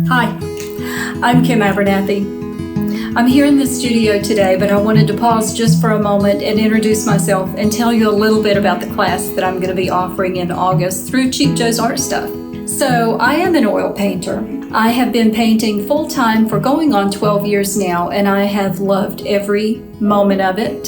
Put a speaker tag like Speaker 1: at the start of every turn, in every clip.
Speaker 1: Hi, I'm Kim Abernethy. I'm here in the studio today, but I wanted to pause just for a moment and introduce myself and tell you a little bit about the class that I'm going to be offering in August through Cheap Joe's Art Stuff. So I am an oil painter. I have been painting full-time for going on 12 years now, and I have loved every moment of it.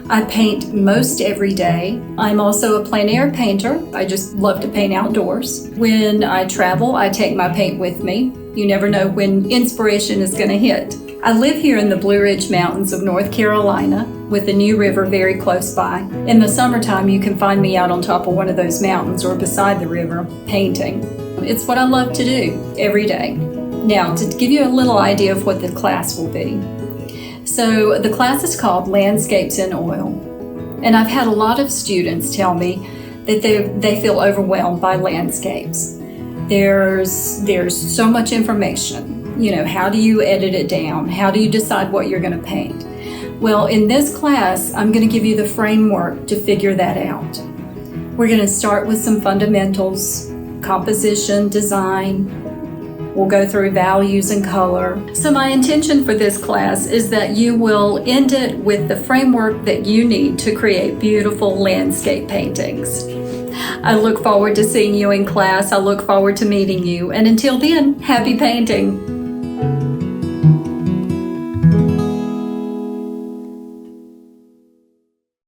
Speaker 1: I paint most every day. I'm also a plein air painter. I just love to paint outdoors. When I travel, I take my paint with me. You never know when inspiration is going to hit. I live here in the Blue Ridge Mountains of North Carolina with the New River very close by. In the summertime, you can find me out on top of one of those mountains or beside the river painting. It's what I love to do every day. Now, to give you a little idea of what the class will be. So the class is called Landscapes in Oil. And I've had a lot of students tell me that they feel overwhelmed by landscapes. There's so much information. You know, how do you edit it down? How do you decide what you're going to paint? Well, in this class, I'm going to give you the framework to figure that out. We're going to start with some fundamentals, composition, design. We'll go through values and color. So my intention for this class is that you will end it with the framework that you need to create beautiful landscape paintings. I look forward to seeing you in class. I look forward to meeting you. And until then, happy painting.